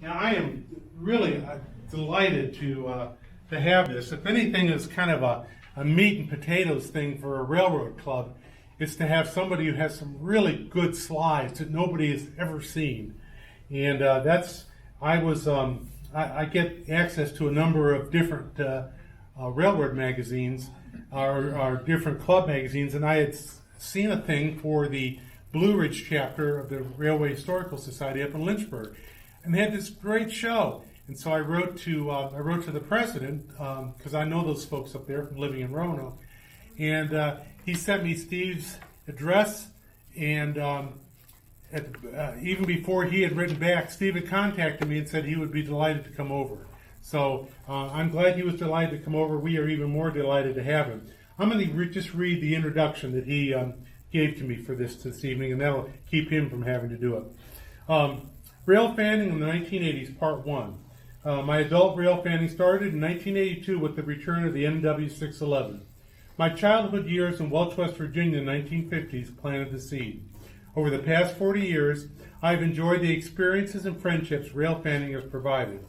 Yeah, I am really delighted to have this. If anything is kind of a meat and potatoes thing for a railroad club, it's to have somebody who has some really good slides that nobody has ever seen. And I get access to a number of different railroad magazines, or different club magazines, and I had seen a thing for the Blue Ridge chapter of the Railway Historical Society up in Lynchburg, and they had this great show. And so I wrote to the president, because I know those folks up there from living in Roanoke, and he sent me Steve's address, and even before he had written back, Steve had contacted me and said he would be delighted to come over. So I'm glad he was delighted to come over. We are even more delighted to have him. I'm going to just read the introduction that he gave to me for this evening, and that'll keep him from having to do it. Railfanning in the 1980s, Part 1. My adult railfanning started in 1982 with the return of the NW 611. My childhood years in Welch, West Virginia in the 1950s planted the seed. Over the past 40 years, I've enjoyed the experiences and friendships railfanning has provided.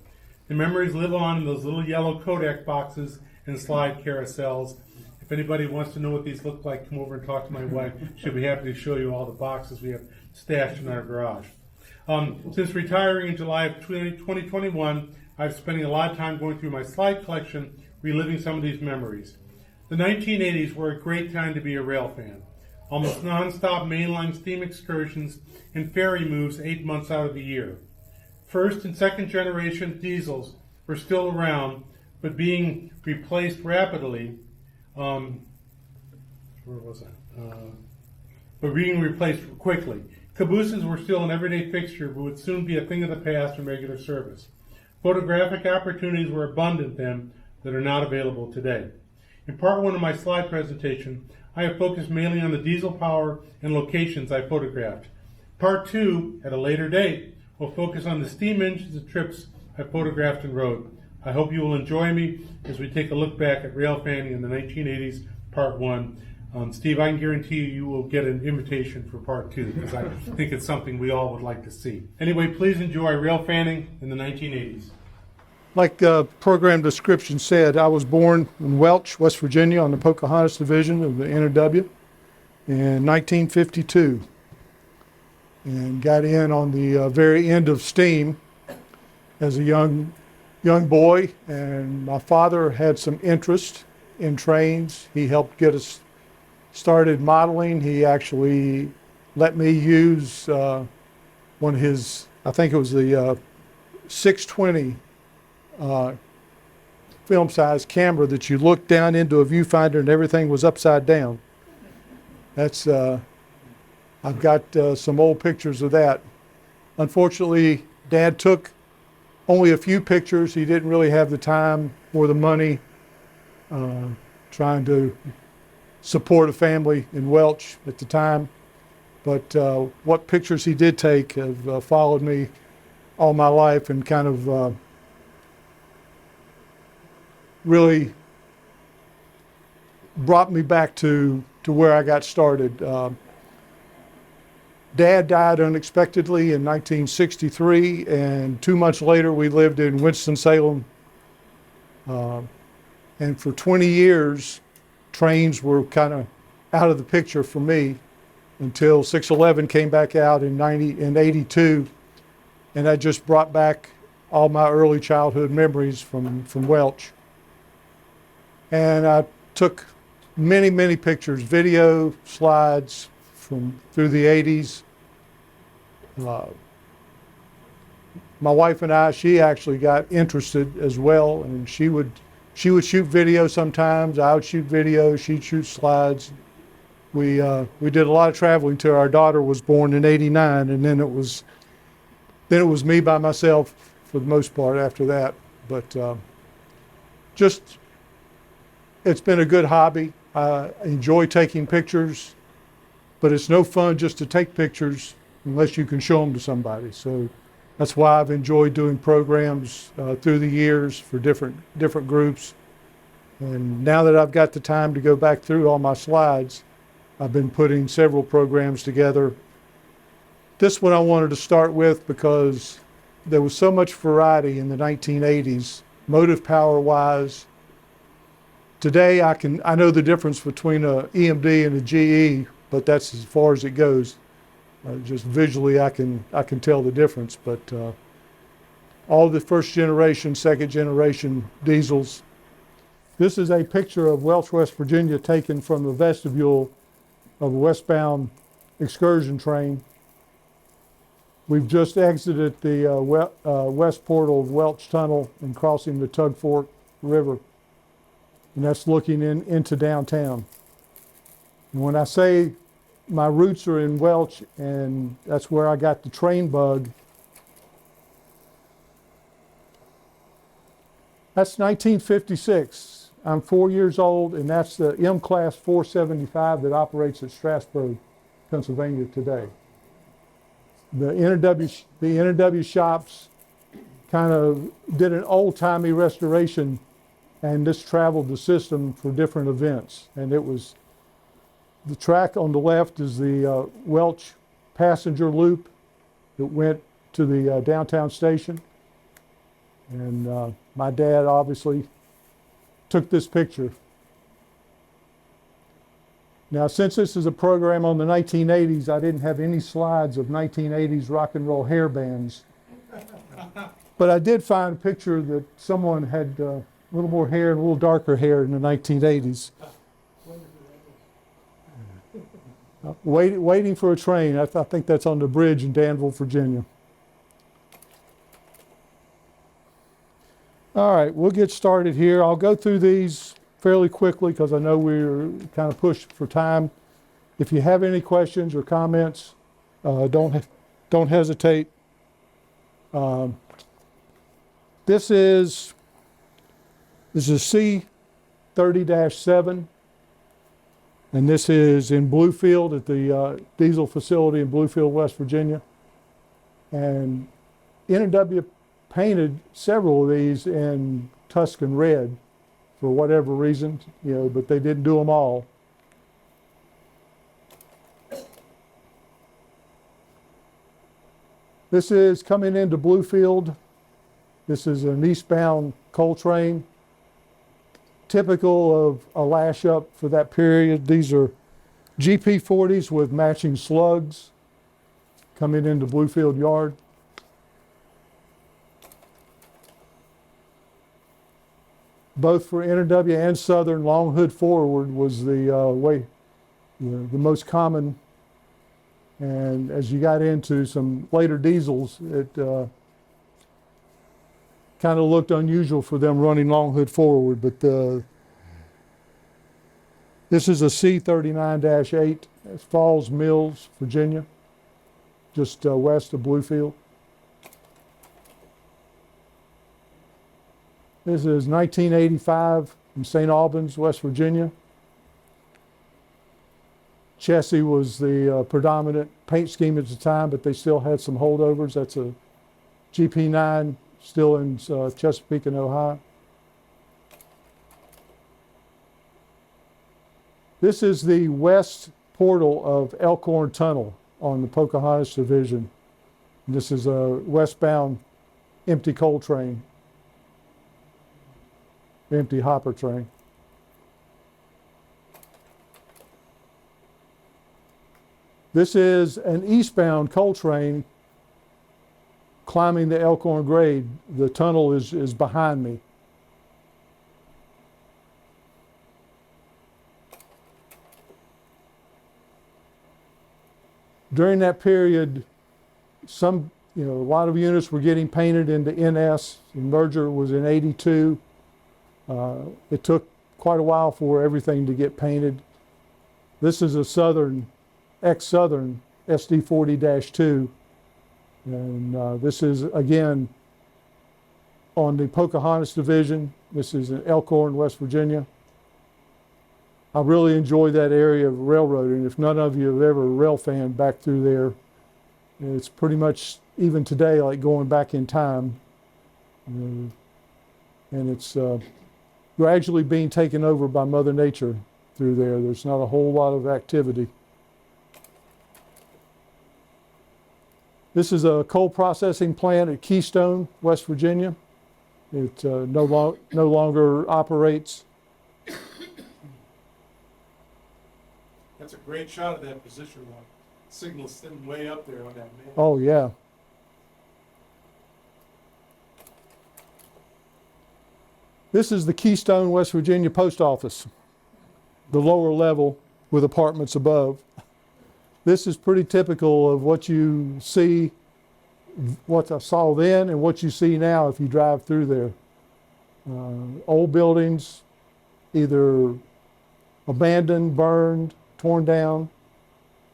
The memories live on in those little yellow Kodak boxes and slide carousels. If anybody wants to know what these look like, come over and talk to my wife. She'll be happy to show you all the boxes we have stashed in our garage. Since retiring in July of 2021, I've spending a lot of time going through my slide collection, reliving some of these memories. The 1980s were a great time to be a rail fan. Almost non-stop mainline steam excursions and ferry moves 8 months out of the year. First and second generation diesels were still around, but being replaced rapidly. But being replaced quickly. Cabooses were still an everyday fixture, but would soon be a thing of the past in regular service. Photographic opportunities were abundant then that are not available today. In part one of my slide presentation, I have focused mainly on the diesel power and locations I photographed. Part two, at a later date, will focus on the steam engines and trips I photographed and rode. I hope you will enjoy me as we take a look back at railfanning in the 1980s, Part 1. Steve, I can guarantee you will get an invitation for Part 2, because I think it's something we all would like to see. Anyway, please enjoy railfanning in the 1980s. Like the program description said, I was born in Welch, West Virginia on the Pocahontas Division of the NW in 1952, and got in on the very end of steam as a young boy, and my father had some interest in trains. He helped get us started modeling. He actually let me use one of his, I think it was the 620 film size camera that you looked down into a viewfinder and everything was upside down. That's I've got some old pictures of that. Unfortunately, Dad took only a few pictures. He didn't really have the time or the money, trying to support a family in Welch at the time. But what pictures he did take have followed me all my life and kind of really brought me back to where I got started. Dad died unexpectedly in 1963, and 2 months later we lived in Winston-Salem. And for 20 years, trains were kind of out of the picture for me until 611 came back out in 82, and that just brought back all my early childhood memories from Welch. And I took many, many pictures, video, slides through the 80s. My wife and I, she actually got interested as well, and she would shoot video sometimes. I would shoot video, she'd shoot slides. We did a lot of traveling till our daughter was born in '89, and then it was me by myself for the most part after that. But it's been a good hobby. I enjoy taking pictures, but it's no fun just to take pictures unless you can show them to somebody. So that's why I've enjoyed doing programs through the years for different groups. And now that I've got the time to go back through all my slides, I've been putting several programs together. This one I wanted to start with because there was so much variety in the 1980s, motive power wise. Today I know the difference between a EMD and a GE, but that's as far as it goes. Just visually I can tell the difference, but all the first generation, second generation diesels. This is a picture of Welch, West Virginia, taken from the vestibule of a westbound excursion train. We've just exited the west portal of Welch Tunnel and crossing the Tug Fork River. And that's looking into downtown. And when I say my roots are in Welch, and that's where I got the train bug, that's 1956. I'm 4 years old, and that's the M-Class 475 that operates at Strasburg, Pennsylvania today. The NW shops kind of did an old-timey restoration, and this traveled the system for different events. And it was, the track on the left is the Welch passenger loop that went to the downtown station. And my dad obviously took this picture. Now, since this is a program on the 1980s, I didn't have any slides of 1980s rock and roll hair bands. But I did find a picture that someone had a little more hair and a little darker hair in the 1980s. Waiting for a train. I think that's on the bridge in Danville, Virginia. All right, we'll get started here. I'll go through these fairly quickly because I know we're kind of pushed for time. If you have any questions or comments, don't hesitate. This is C30-7, and this is in Bluefield at the diesel facility in Bluefield, West Virginia. And N&W painted several of these in Tuscan red for whatever reason, but they didn't do them all. This is coming into Bluefield. This is an eastbound coal train, typical of a lash up for that period. These are GP40s with matching slugs coming into Bluefield Yard. Both for N&W and Southern, long hood forward was the the most common. And as you got into some later diesels, it kind of looked unusual for them running long hood forward. But this is a C39-8, it's Falls Mills, Virginia, just west of Bluefield. This is 1985 from St. Albans, West Virginia. Chassis was the predominant paint scheme at the time, but they still had some holdovers. That's a GP9, still in Chesapeake and Ohio. This is the west portal of Elkhorn Tunnel on the Pocahontas Division. This is a westbound empty coal train. Empty hopper train. This is an eastbound coal train climbing the Elkhorn grade. The tunnel is behind me. During that period, a lot of units were getting painted into NS. The merger was in '82. It took quite a while for everything to get painted. This is a Southern, ex-Southern SD40-2. And this is, again, on the Pocahontas Division. This is in Elkhorn, West Virginia. I really enjoy that area of railroading. If none of you have ever railfanned back through there, it's pretty much, even today, like going back in time. And it's gradually being taken over by Mother Nature through there. There's not a whole lot of activity. This is a coal processing plant at Keystone, West Virginia. It no longer operates. That's a great shot of that position one. Signal sitting way up there on that map. Oh, yeah. This is the Keystone, West Virginia post office, the lower level with apartments above. This is pretty typical of what you see, what I saw then and what you see now if you drive through there. Old buildings, either abandoned, burned, torn down.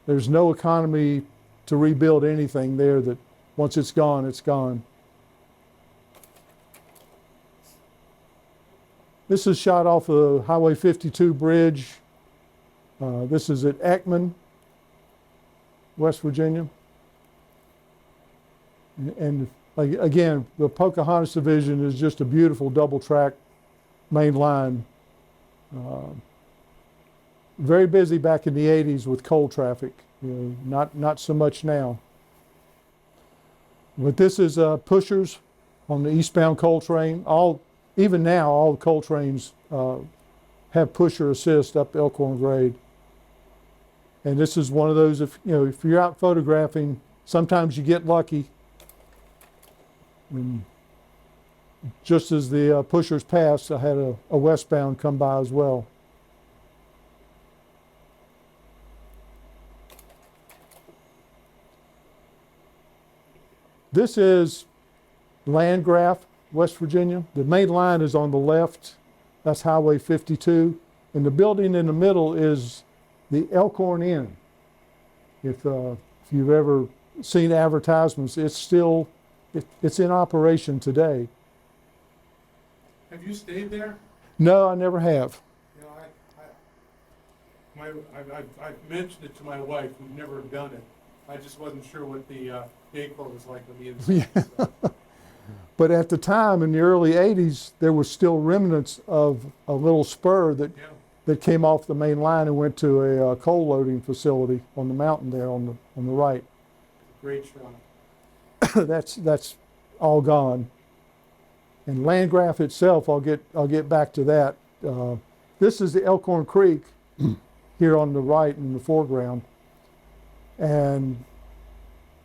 There's no economy to rebuild anything there that once it's gone, it's gone. This is shot off of Highway 52 bridge. This is at Ekman, West Virginia. And again, the Pocahontas Division is just a beautiful double track main line. Very busy back in the 80s with coal traffic, not so much now. But this is pushers on the eastbound coal train. Even now, all the coal trains have pusher assist up Elkhorn grade. And this is one of those, if you're out photographing, sometimes you get lucky. And just as the pushers passed, I had a westbound come by as well. This is Landgraf, West Virginia. The main line is on the left. That's Highway 52. And the building in the middle is the Elkhorn Inn. If you've ever seen advertisements, it's in operation today. Have you stayed there? No, I never have. I've mentioned it to my wife. We've never done it. I just wasn't sure what the decor was like on the inside. Yeah. But at the time, in the early 80s, there were still remnants of a little spur that came off the main line and went to a coal loading facility on the mountain there on the right. Great shot. That's all gone. And Landgraf itself, I'll get back to that. This is the Elkhorn Creek here on the right in the foreground. And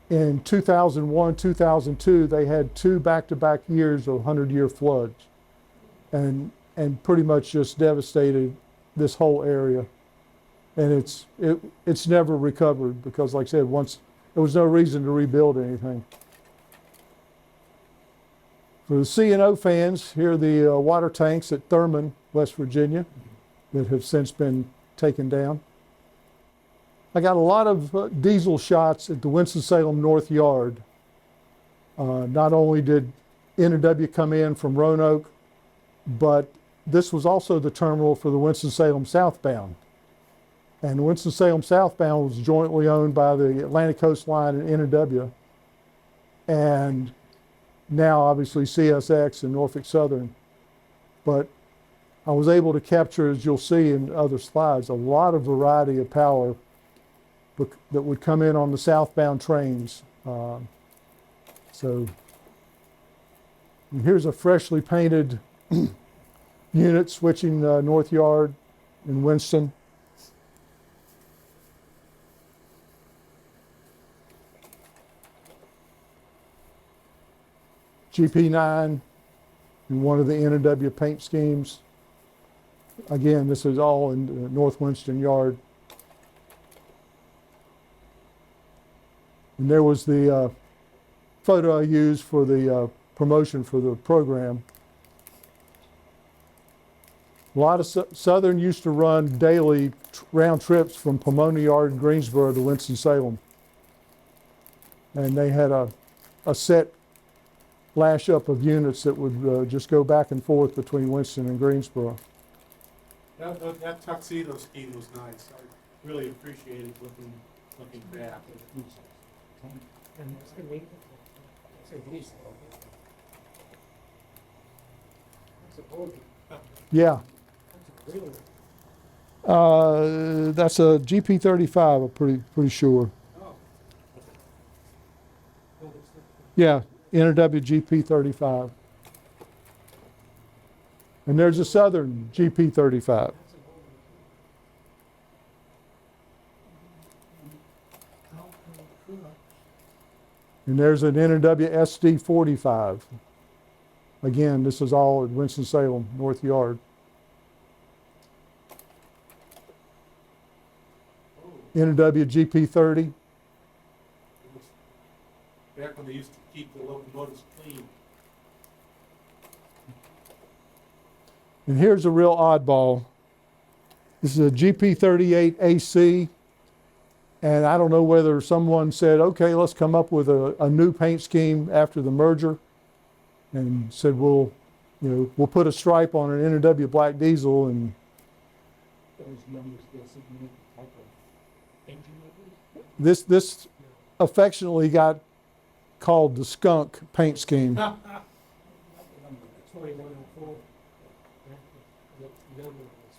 in 2001, 2002, they had two back-to-back years of 100-year floods, and pretty much just devastated this whole area. And it's never recovered because, like I said, once there was no reason to rebuild anything. For the C&O fans, here are the water tanks at Thurman, West Virginia, that have since been taken down. I got a lot of diesel shots at the Winston-Salem North Yard. Not only did N&W come in from Roanoke, but this was also the terminal for the Winston-Salem Southbound. And the Winston-Salem Southbound was jointly owned by the Atlantic Coast Line and N&W. And now obviously CSX and Norfolk Southern. But I was able to capture, as you'll see in other slides, a lot of variety of power that would come in on the southbound trains. So here's a freshly painted unit switching North Yard in Winston. GP9 in one of the N&W paint schemes. Again, this is all in North Winston Yard. And there was the photo I used for the promotion for the program. A lot of Southern used to run daily round trips from Pomona Yard in Greensboro to Winston-Salem. And they had a set lash up of units that would just go back and forth between Winston and Greensboro. That tuxedo scheme was nice. I really appreciated looking back. Yeah. That's a GP35, I'm pretty sure. Yeah, NW GP 35. And there's a Southern GP 35. And there's an NW SD 45. Again, this is all at Winston-Salem, North Yard. NW GP 30. Back when they used to keep the locomotives clean. And here's a real oddball. This is a GP 38 AC. And I don't know whether someone said, okay, let's come up with a new paint scheme after the merger. And said, we'll put a stripe on an NW black diesel. And this affectionately got called the skunk paint scheme.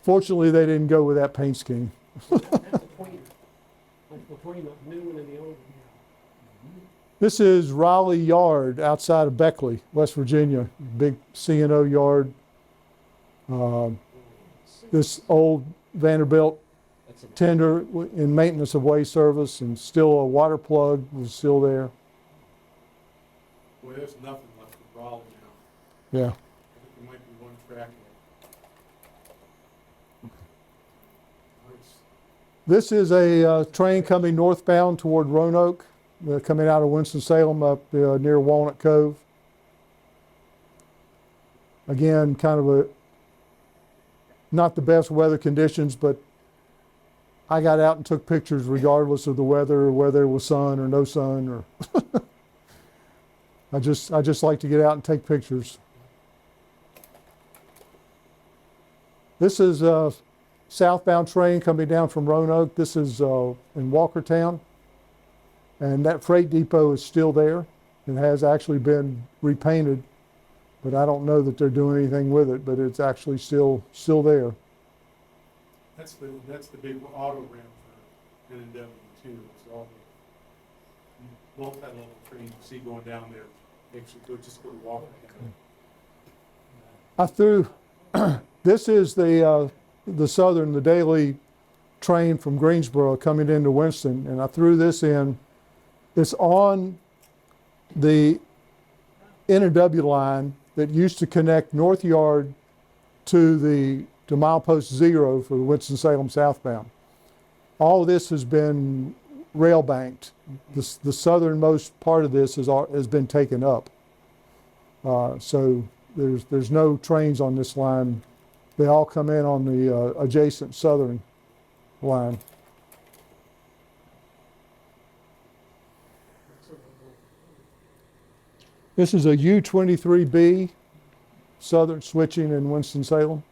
Fortunately, they didn't go with that paint scheme. This is Raleigh Yard outside of Beckley, West Virginia. Big C&O yard. This old Vanderbilt tender in maintenance of way service, and still a water plug was still there. Boy, there's nothing left of Raleigh Yeah. now. I think there might be one track left. This is a train coming northbound toward Roanoke, coming out of Winston-Salem up near Walnut Cove. Again, kind of not the best weather conditions, but I got out and took pictures regardless of the weather, or whether it was sun or no sun, or I just like to get out and take pictures. This is a southbound train coming down from Roanoke. This is in Walkertown, and that freight depot is still there. It has actually been repainted, but I don't know that they're doing anything with it, but it's actually still there. That's the big auto ramp for NW too. It's all the multi-level trains you see going down there. Actually, just go to walk. I threw. This is the Southern, the daily train from Greensboro coming into Winston, and I threw this in. It's on the NW line that used to connect North Yard to milepost 0 for the Winston-Salem southbound. All of this has been rail banked. The southernmost part of this has been taken up. So there's no trains on this line. They all come in on the adjacent southern line. This is a U-23B southern switching in Winston-Salem.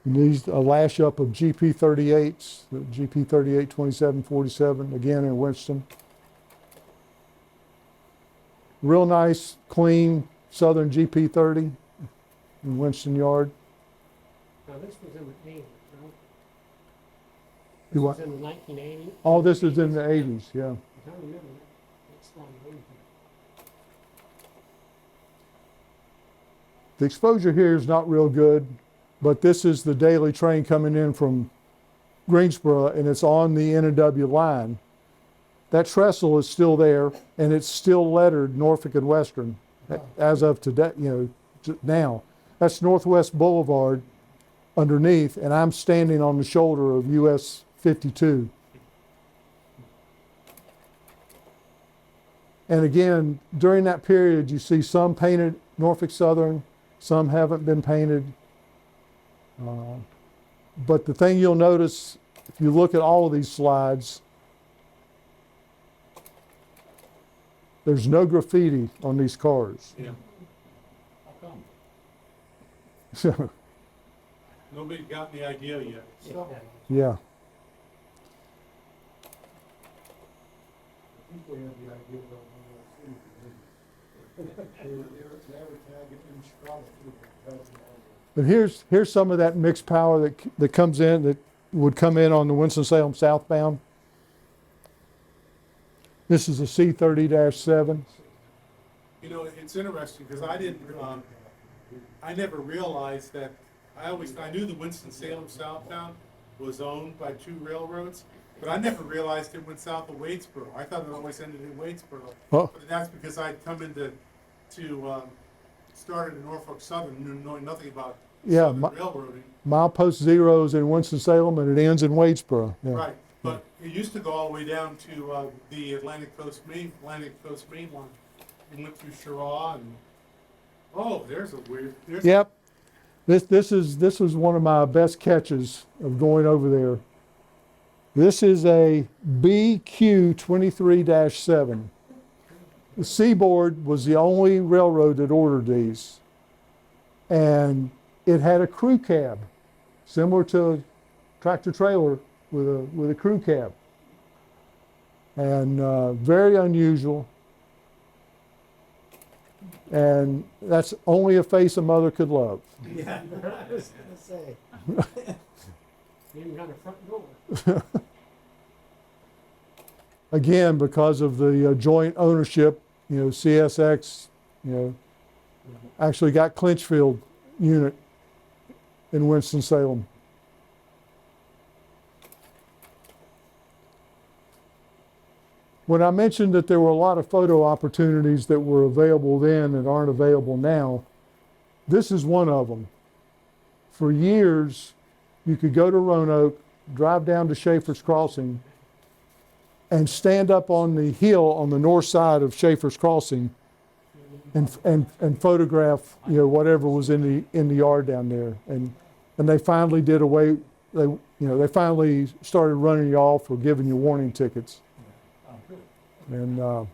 And these a lash up of GP38s, the GP38 2747, again in Winston. Real nice, clean Southern GP30 in Winston Yard. Now this was in the 80s, right? You This what? was in the 1980s? All this is in the 80s, yeah. I don't remember that. It's on the way here. The exposure here is not real good, but this is the daily train coming in from Greensboro, and it's on the NW line. That trestle is still there, and it's still lettered Norfolk and Western as of today, now. That's Northwest Boulevard underneath, and I'm standing on the shoulder of US 52. And again, during that period, you see some painted Norfolk Southern, some haven't been painted. But the thing you'll notice, if you look at all of these slides, there's no graffiti on these cars. Yeah. How come? So, Nobody got the idea yet. yeah. But here's some of that mixed power that comes in, that would come in on the Winston-Salem southbound. This is a C-30-7. You know, it's interesting because I never realized that. I knew the Winston-Salem southbound was owned by two railroads, but I never realized it went south of Waitsboro. I thought it always ended in Waitsboro. Oh. But that's because I'd come into started in Norfolk Southern, knowing nothing about Yeah, Southern railroading. Milepost Zero is in Winston-Salem and it ends in Waitsboro. Yeah. Right, but it used to go all the way down to the Atlantic Coast Main line. And went through Cheraw and, oh, there's a weird, there's Yep. This was one of my best catches of going over there. This is a BQ-23-7. The Seaboard was the only railroad that ordered these. And it had a crew cab, similar to a tractor trailer with a crew cab. And very unusual. And that's only a face a mother could love. Yeah, I was gonna say. Even got a front door. Again, because of the joint ownership, CSX, actually got Clinchfield unit in Winston-Salem. When I mentioned that there were a lot of photo opportunities that were available then that aren't available now, this is one of them. For years, you could go to Roanoke, drive down to Schaefer's Crossing, and stand up on the hill on the north side of Schaefer's Crossing and photograph whatever was in the yard down there. And they finally did away. They finally started running you off or giving you warning tickets. And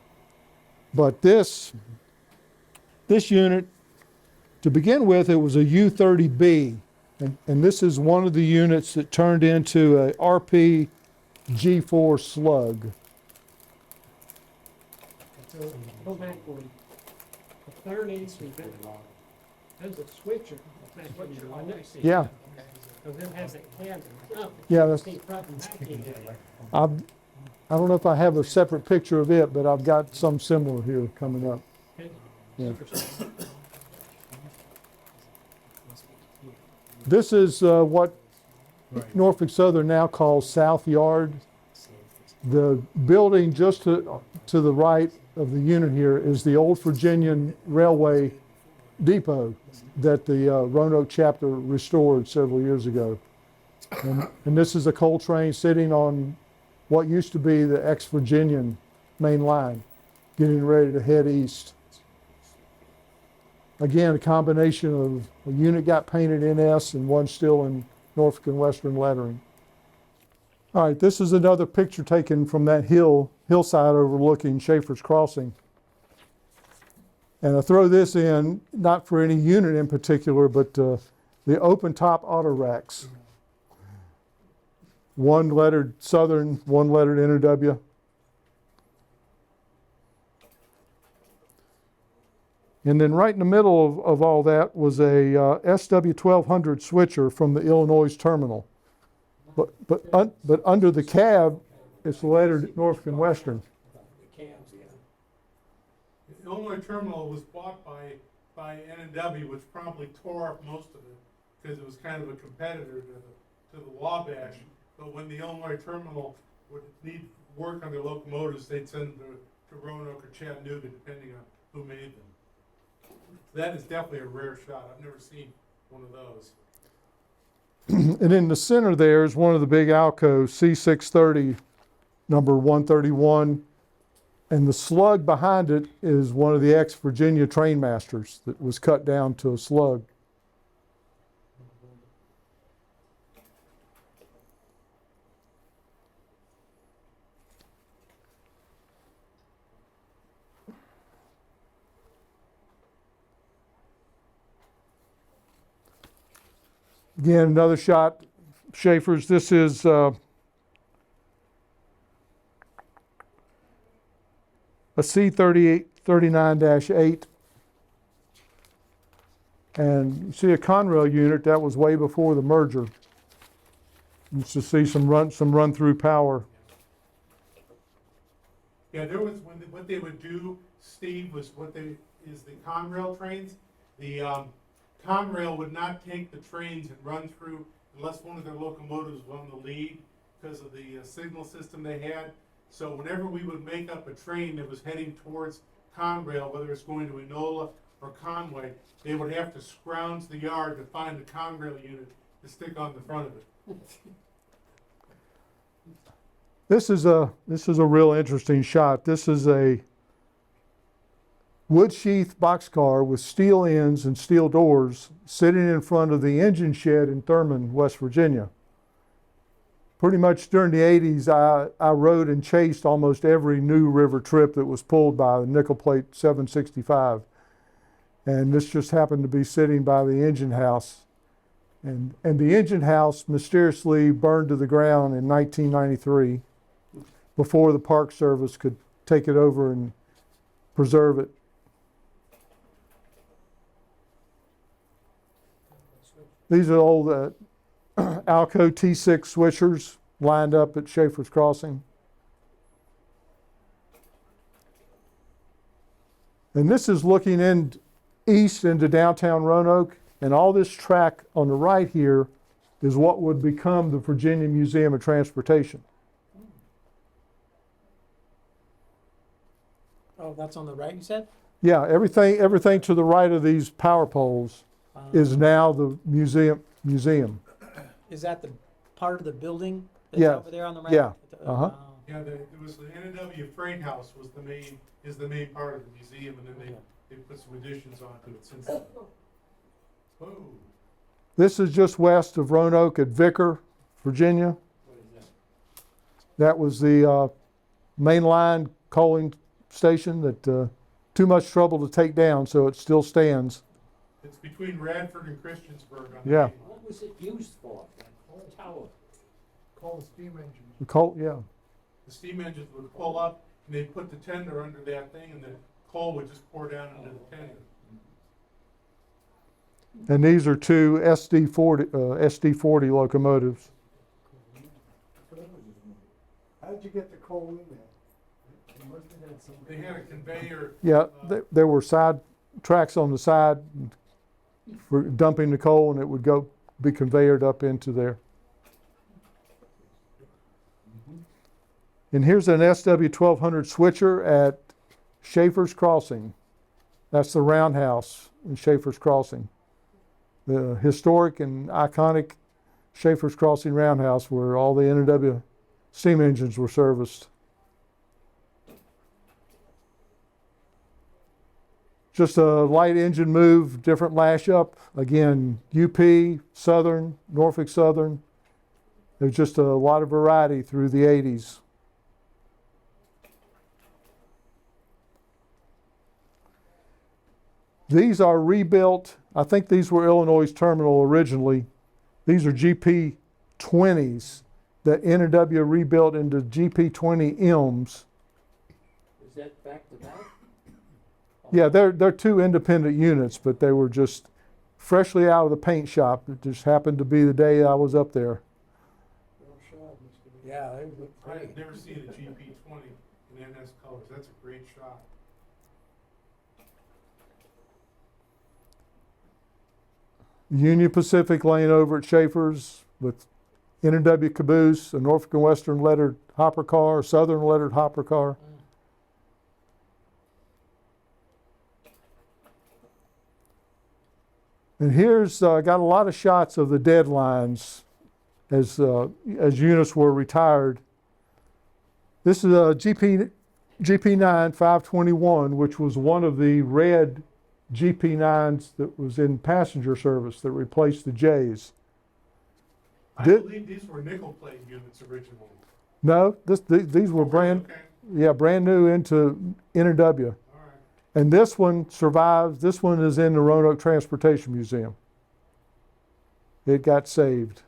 but this unit, to begin with, it was a U-30B, and this is one of the units that turned into a RP G4 Slug. So go back one. The 30s, there's a switcher. Wasn't it? Yeah, Because it has a cabin. Oh, yeah. That's, see front and back in there. I don't know if I have a separate picture of it, but I've got some similar here coming up. Okay. Yeah. This is what Norfolk Southern now calls South Yard. The building just to the right of the unit here is the old Virginian Railway depot that the Roanoke chapter restored several years ago. And this is a coal train sitting on what used to be the ex-Virginian main line, getting ready to head east. Again, a combination of a unit got painted NS and one still in Norfolk and Western lettering. All right, this is another picture taken from that hillside overlooking Schaefer's Crossing. And I throw this in, not for any unit in particular, but the open top auto racks. One lettered Southern, one lettered NW. And then right in the middle of all that was a SW1200 switcher from the Illinois terminal. But under the cab, it's lettered Norfolk and Western. The cabs, yeah. The Illinois terminal was bought by N&W, which probably tore up most of it because it was kind of a competitor to the Wabash. But when the Illinois terminal would need work on their locomotives, they'd send them to Roanoke or Chattanooga, depending on who made them. That is definitely a rare shot. I've never seen one of those. And in the center there is one of the big Alco C630, number 131. And the slug behind it is one of the ex-Virginia trainmasters that was cut down to a slug. Again, another shot, Schaefer's. This is a C39-8. And you see a Conrail unit, that was way before the merger. Just to see some run through power. Yeah, there was, what they would do, Steve, was the Conrail trains. The Conrail would not take the trains and run through unless one of their locomotives was on the lead because of the signal system they had. So whenever we would make up a train that was heading towards Conrail, whether it's going to Enola or Conway, they would have to scrounge the yard to find the Conrail unit to stick on the front of it. This is a real interesting shot. This is a wood sheath boxcar with steel ends and steel doors sitting in front of the engine shed in Thurman, West Virginia. Pretty much during the 80s, I rode and chased almost every New River trip that was pulled by the nickel plate 765. And this just happened to be sitting by the engine house. And the engine house mysteriously burned to the ground in 1993 before the Park Service could take it over and preserve it. These are old Alco T6 switchers lined up at Schaefer's Crossing. And this is looking in east into downtown Roanoke, and all this track on the right here is what would become the Virginia Museum of Transportation. Oh, that's on the right, you said? Yeah, everything to the right of these power poles is now the museum. Is that the part of the building that's Yeah, over there on the right? yeah, uh-huh. Yeah, it was the N&W Freight House is the main part of the museum, and then they put some additions onto it since then. Whoa. This is just west of Roanoke at Vicar, Virginia. What is that? That was the main line coaling station that too much trouble to take down, so it still stands. It's between Radford and Christiansburg on the Yeah. main line. What was it used for, that whole tower? Call the steam engines. The coal, yeah. The steam engines would pull up, and they'd put the tender under that thing, and the coal would just pour down into the tender. And these are two SD40 locomotives. How did you get the coal in there? You must have had some. They had a conveyor. Yeah, there were side tracks on the side for dumping the coal, and it would be conveyed up into there. And here's an SW1200 switcher at Schaefer's Crossing. That's the roundhouse in Schaefer's Crossing. The historic and iconic Schaefer's Crossing roundhouse where all the N&W steam engines were serviced. Just a light engine move, different lash up. Again, UP, Southern, Norfolk Southern. There's just a lot of variety through the 80s. These are rebuilt. I think these were Illinois' terminal originally. These are GP20s that N&W rebuilt into GP20Ms. Is that back to back? Yeah, they're two independent units, but they were just freshly out of the paint shop. It just happened to be the day I was up there. Yeah, they look great. I've never seen a GP20 in NS colors. That's a great shot. Union Pacific laying over at Schaefer's with N&W caboose, a Norfolk and Western lettered hopper car, a Southern lettered hopper car. And here's got a lot of shots of the deadlines as units were retired. This is a GP9 521, which was one of the red GP9s that was in passenger service that replaced the J's. I believe these were nickel plate units originally. No, these were brand new into N&W. All right. And this one survives. This one is in the Roanoke Transportation Museum. It got saved.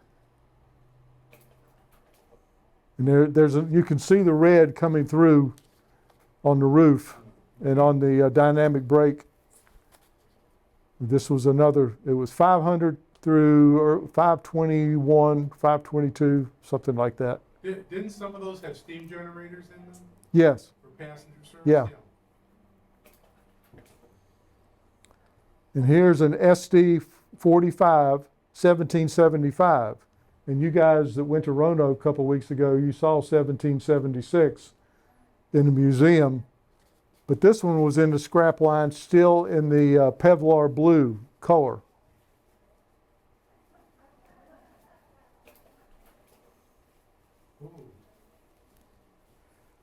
And you can see the red coming through on the roof and on the dynamic brake. This was it was 500 through 521, 522, something like that. Didn't some of those have steam generators in them Yes. for passenger service? Yeah. And here's an SD 45, 1775. And you guys that went to Roanoke a couple weeks ago, you saw 1776 in the museum. But this one was in the scrap line, still in the Kevlar blue color.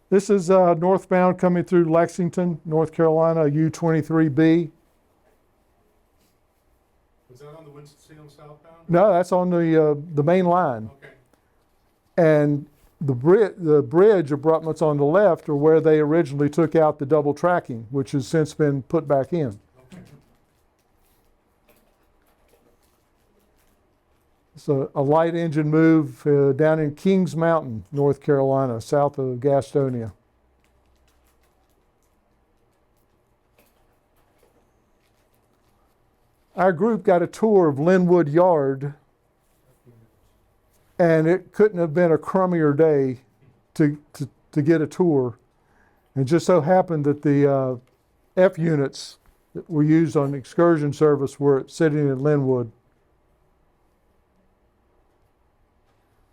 This is northbound coming through Lexington, North Carolina, U23B. Was that on the Winston-Salem southbound? No, that's on the main line. Okay. And the bridge abutments on the left are where they originally took out the double tracking, which has since been put back in. Okay. It's a light engine move down in Kings Mountain, North Carolina, south of Gastonia. Our group got a tour of Linwood Yard, and it couldn't have been a crummier day to get a tour. And it just so happened that the F units that were used on excursion service were sitting in Linwood.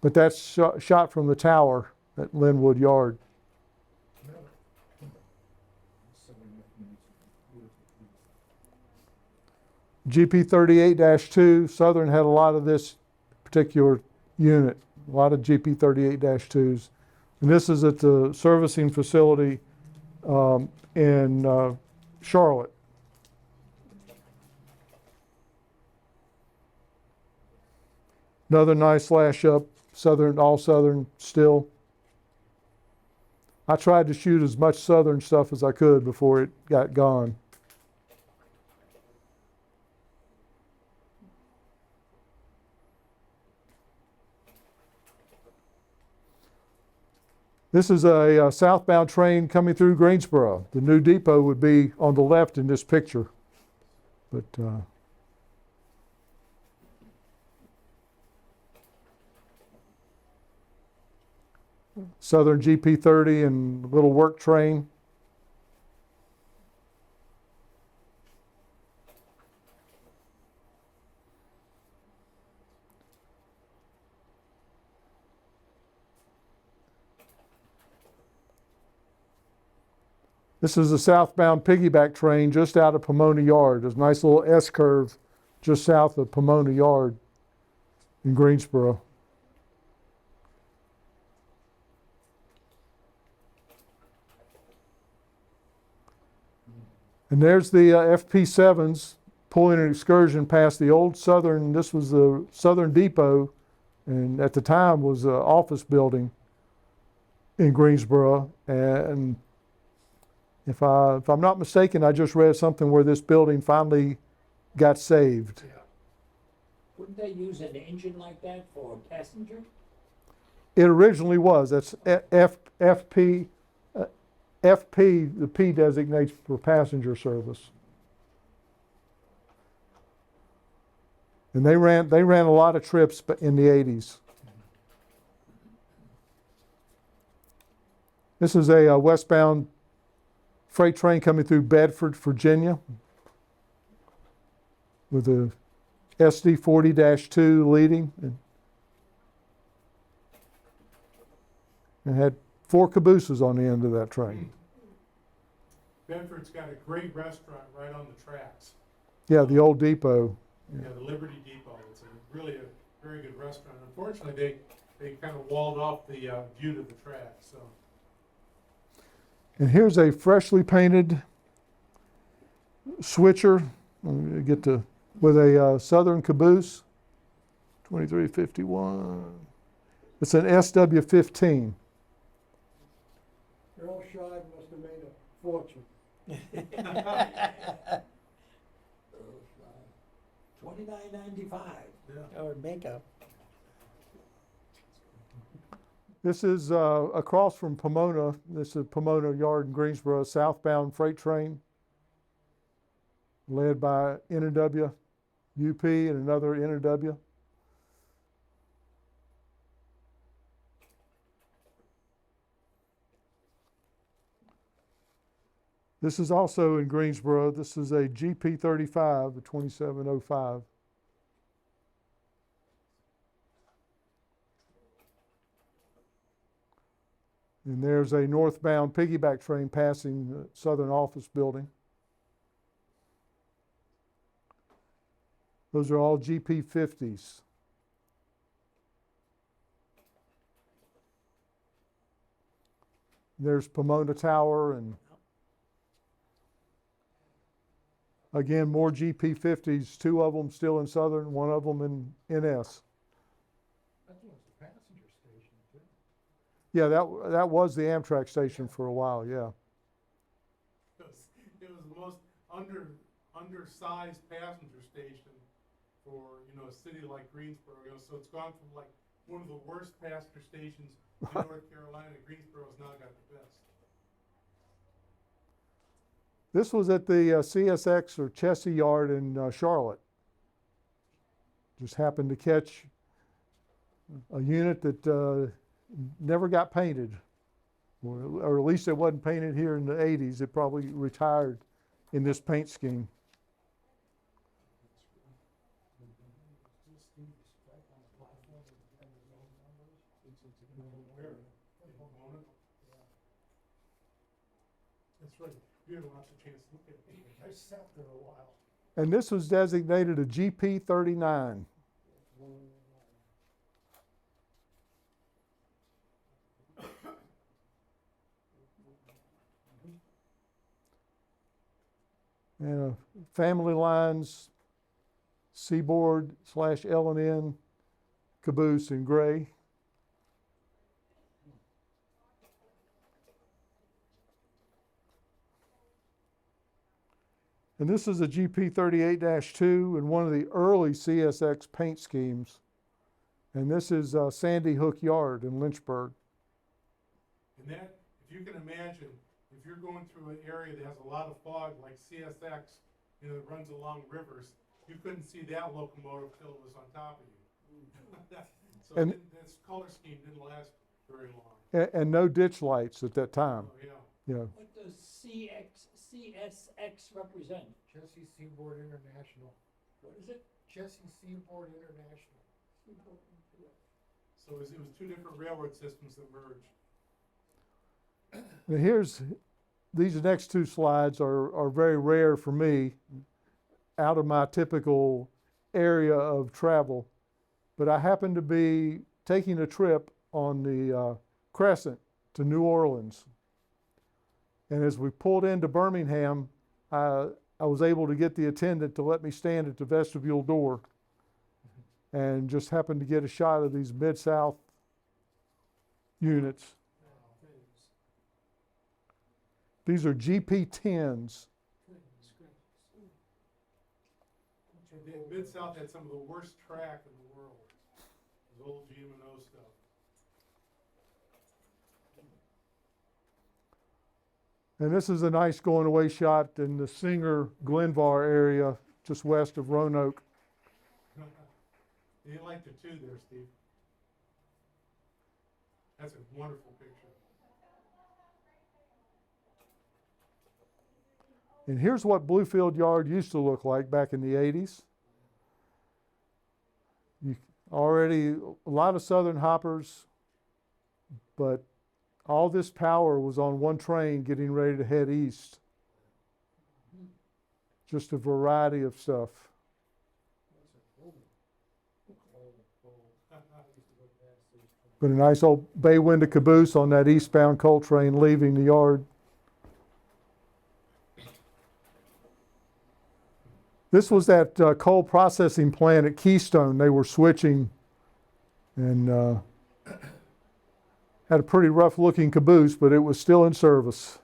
But that's shot from the tower at Linwood Yard. GP 38-2, Southern had a lot of this particular unit, a lot of GP 38-2s. And this is at the servicing facility in Charlotte. Another nice lash up, Southern, all Southern still. I tried to shoot as much Southern stuff as I could before it got gone. This is a southbound train coming through Greensboro. The new depot would be on the left in this picture. But Southern GP 30 and little work train. This is a southbound piggyback train just out of Pomona Yard. There's a nice little S-curve just south of Pomona Yard in Greensboro. And there's the FP7s pulling an excursion past the old Southern. This was the Southern Depot, and at the time was an office building in Greensboro. And if I'm not mistaken, I just read something where this building finally got saved. Yeah. Wouldn't they use an engine like that for a passenger? It originally was. That's FP. FP, the P designates for passenger service. And they ran a lot of trips in the 80s. This is a westbound freight train coming through Bedford, Virginia, with a SD 40-2 leading. And had 4 cabooses on the end of that train. Bedford's got a great restaurant right on the tracks. Yeah, the old depot. Yeah, the Liberty Depot. It's really a very good restaurant. Unfortunately, they kind of walled off the view to the track. So. And here's a freshly painted switcher. Let me get to with a Southern caboose, 2351. It's an SW15. Earl Scheib must have made a fortune. $29.95. Or makeup. This is across from Pomona. This is Pomona Yard in Greensboro, southbound freight train led by N&W UP and another NW. This is also in Greensboro. This is a GP 35, the 2705. And there's a northbound piggyback train passing the Southern Office Building. Those are all GP 50s. There's Pomona Tower, and again, more GP 50s, 2 of them still in Southern, 1 of them in NS. That was the passenger station too. Yeah, that was the Amtrak station for a while, yeah. It was the most undersized passenger station for, a city like Greensboro. So it's gone from like one of the worst passenger stations in North Carolina. Greensboro's now got the best. This was at the CSX or Chessie Yard in Charlotte. Just happened to catch a unit that never got painted, or at least it wasn't painted here in the 80s. It probably retired in this paint scheme. That's right. You had lots of chance to look at it. I sat there a while. And this was designated a GP 39. And Family Lines, Seaboard / L&N caboose in gray. And this is a GP 38-2 and one of the early CSX paint schemes. And this is Sandy Hook Yard in Lynchburg. And that, if you can imagine, if you're going through an area that has a lot of fog, like CSX, that runs along rivers, you couldn't see that locomotive till it was on top of you. So And- this color scheme didn't last very long. And no ditch lights at that time. Oh, yeah. You know. What does CSX represent? Chessie Seaboard International. What is it? Chessie Seaboard International. So it was 2 different railroad systems that merged. Now these next 2 slides are very rare for me, out of my typical area of travel. But I happened to be taking a trip on the Crescent to New Orleans. And as we pulled into Birmingham, I was able to get the attendant to let me stand at the vestibule door, and just happened to get a shot of these Mid-South units. These are GP 10s. Mid-South had some of the worst track in the world. Those old GM&O stuff. And this is a nice going away shot in the Singer Glenvar area, just west of Roanoke. You liked it too there, Steve. That's a wonderful picture. And here's what Bluefield Yard used to look like back in the 80s. Already a lot of Southern hoppers, but all this power was on one train getting ready to head east. Just a variety of stuff. But a nice old bay window caboose on that eastbound coal train leaving the yard. This was that coal processing plant at Keystone. They were switching, and had a pretty rough looking caboose, but it was still in service.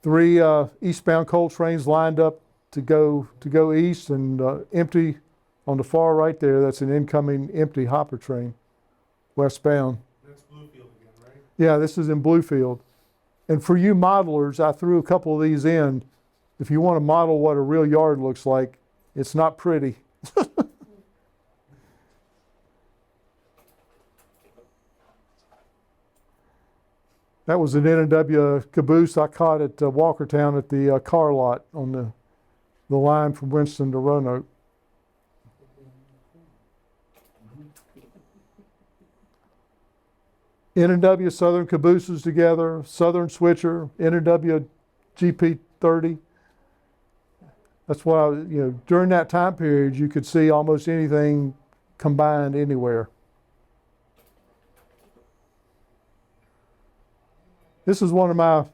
Three eastbound coal trains lined up to go east, and empty on the far right there. That's an incoming empty hopper train, westbound. That's Bluefield again, right? Yeah, this is in Bluefield. And for you modelers, I threw a couple of these in. If you want to model what a real yard looks like, it's not pretty. That was an N&W caboose I caught at Walkertown at the car lot on the line from Winston to Roanoke. N&W Southern cabooses together, Southern switcher, N&W GP30. That's why, during that time period, you could see almost anything combined anywhere. This is one of my,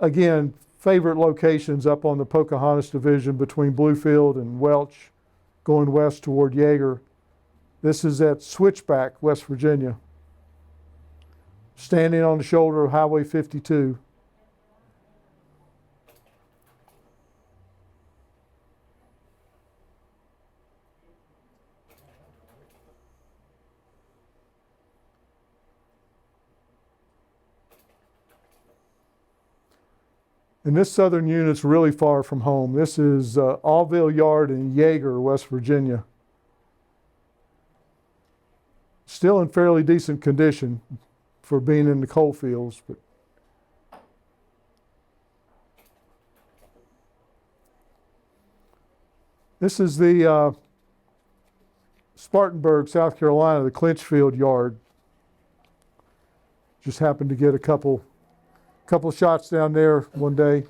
again, favorite locations up on the Pocahontas Division between Bluefield and Welch, going west toward Yeager. This is at Switchback, West Virginia, standing on the shoulder of Highway 52. And this southern unit's really far from home. This is Allville Yard in Yeager, West Virginia. Still in fairly decent condition for being in the coal fields. But this is the Spartanburg, South Carolina, the Clinchfield Yard. Just happened to get a couple shots down there one day.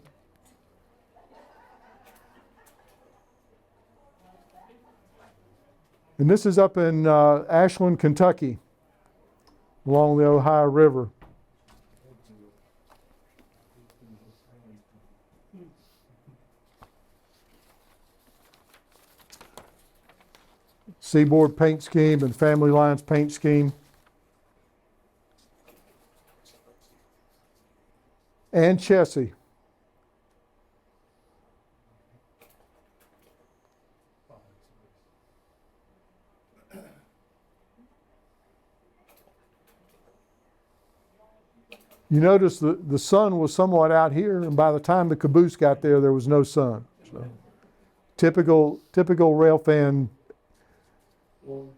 And this is up in Ashland, Kentucky, along the Ohio River. Seaboard paint scheme and Family Lines paint scheme. And Chessie. You notice the sun was somewhat out here, and by the time the caboose got there, there was no sun. So, typical railfan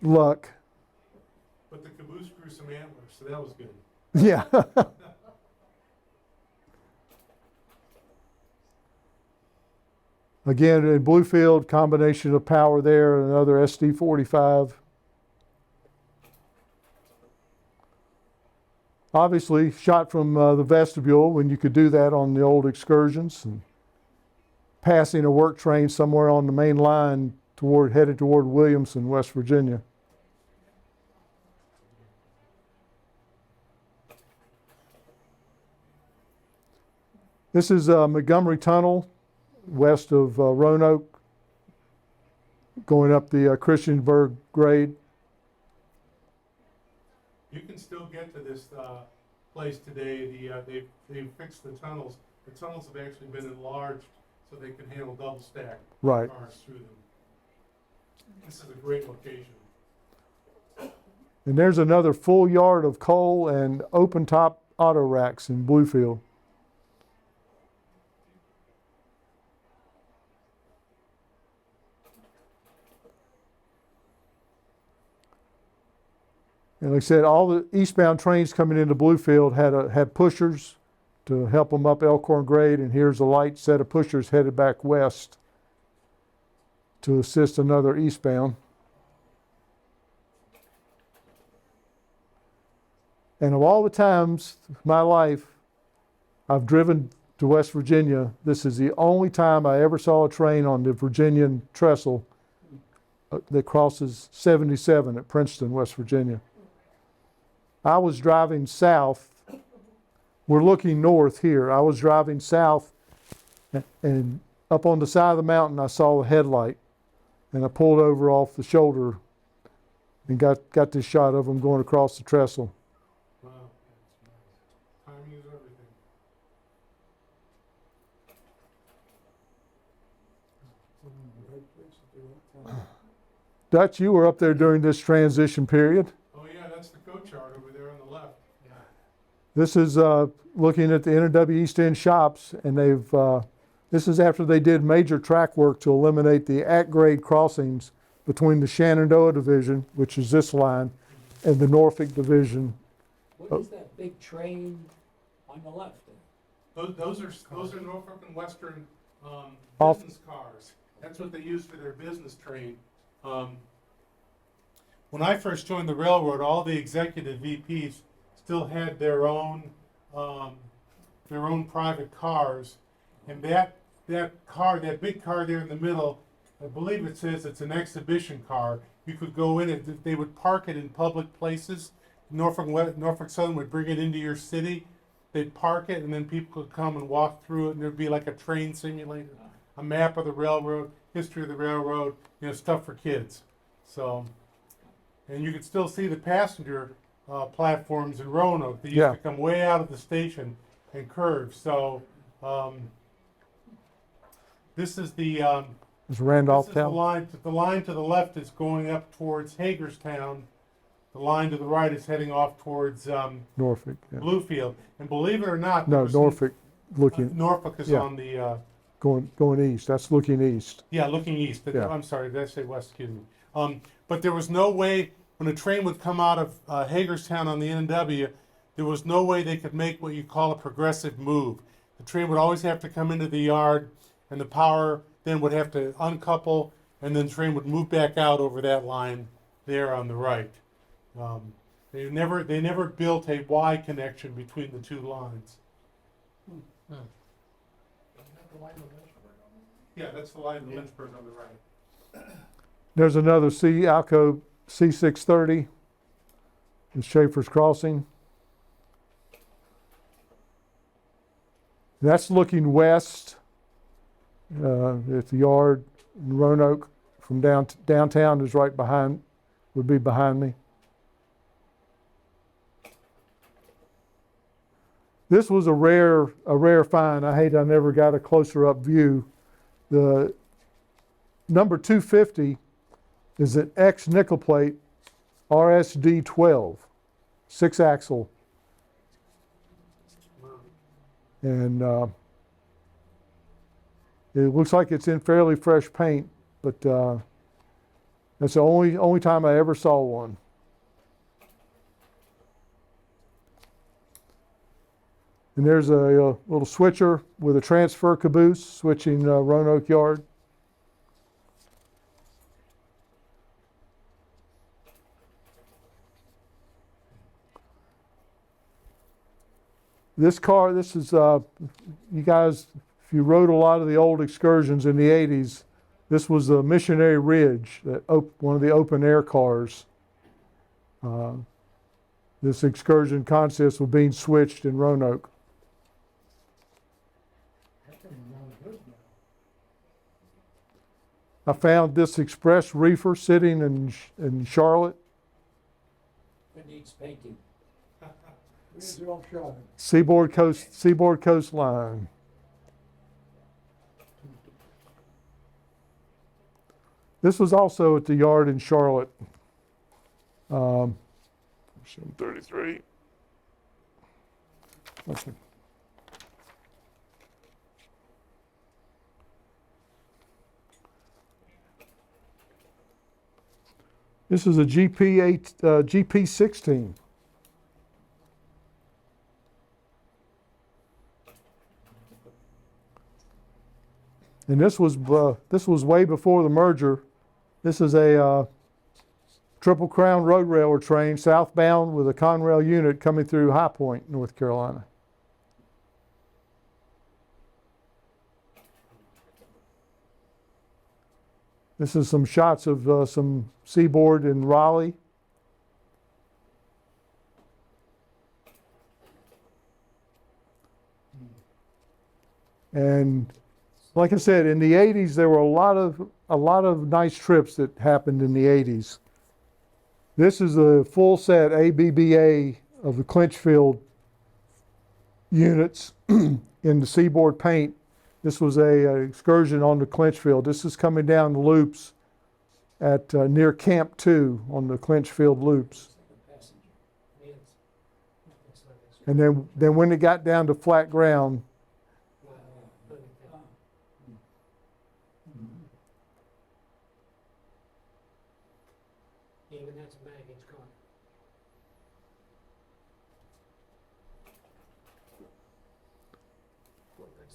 luck. But the caboose grew some antlers, so that was good. Yeah. Again, in Bluefield, combination of power there and another SD45. Obviously, shot from the vestibule when you could do that on the old excursions. And passing a work train somewhere on the main line headed toward Williamson, West Virginia. This is Montgomery Tunnel, west of Roanoke, going up the Christiansburg grade. You can still get to this place today. They've fixed the tunnels. The tunnels have actually been enlarged so they can handle double stack Right. cars through them. This is a great location. And there's another full yard of coal and open top auto racks in Bluefield. And like I said, all the eastbound trains coming into Bluefield had pushers to help them up Elkhorn grade, and here's a light set of pushers headed back west to assist another eastbound. And of all the times in my life I've driven to West Virginia, this is the only time I ever saw a train on the Virginian trestle that crosses 77 at Princeton, West Virginia. I was driving south. We're looking north here. I was driving south, and up on the side of the mountain I saw a headlight, and I pulled over off the shoulder and got this shot of them going across the trestle. Wow. Timing is everything. Dutch, you were up there during this transition period. Oh yeah, that's the coach yard over there on the left. This is looking at the NW East End shops, and this is after they did major track work to eliminate the at-grade crossings between the Shenandoah Division, which is this line, and the Norfolk Division. What is that big train on the left there? Those are Norfolk and Western Off- business cars. That's what they use for their business train. When I first joined the railroad, all the executive VPs still had their own private cars, and that big car there in the middle, I believe it says it's an exhibition car. You could go in it. They would park it in public places. Norfolk Southern would bring it into your city. They'd park it, and then people could come and walk through it, and there'd be like a train simulator, a map of the railroad, history of the railroad, stuff for kids. So, and you could still see the passenger platforms in Roanoke. They used Yeah. to come way out of the station and curve. So, this is the It's Randolph this is the Town. line. The line to the left is going up towards Hagerstown. The line to the right is heading off towards Norfolk. Yeah. Bluefield. And believe it or not, No, there was some- Norfolk looking, Norfolk is Yeah. on the going east. That's looking east. looking east. Yeah. I'm sorry, did I say west? Excuse me. But there was no way when a train would come out of Hagerstown on the NW, there was no way they could make what you call a progressive move. The train would always have to come into the yard, and the power then would have to uncouple, and then the train would move back out over that line there on the right. They never built a Y connection between the two lines. Yeah, that's the line of Lynchburg on the right. There's another Alco C630. It's Schaefer's Crossing. That's looking west at the yard in Roanoke. From downtown is right behind, would be behind me. This was a rare find. I hate I never got a closer up view. The number 250 is an X nickel plate RSD 12, 6-axle. And it looks like it's in fairly fresh paint, but that's the only time I ever saw one. And there's a little switcher with a transfer caboose switching Roanoke Yard. This is, you guys, if you rode a lot of the old excursions in the 80s, this was the Missionary Ridge, one of the open air cars. This excursion consists of being switched in Roanoke. I found this express reefer sitting in Charlotte. It needs painting. Where's your shot? Seaboard coastline. This was also at the yard in Charlotte. 733. Okay. This is a GP16. And this was way before the merger. This is a Triple Crown Road Railroad train, southbound with a Conrail unit coming through High Point, North Carolina. This is some shots of some seaboard in Raleigh. And like I said, in the 80s, there were a lot of nice trips that happened in the 80s. This is a full set ABBA of the Clinchfield units in the seaboard paint. This was a excursion on the Clinchfield. This is coming down the loops at near Camp 2 on the Clinchfield loops. And then when it got down to flat ground, Even that's a baggage car.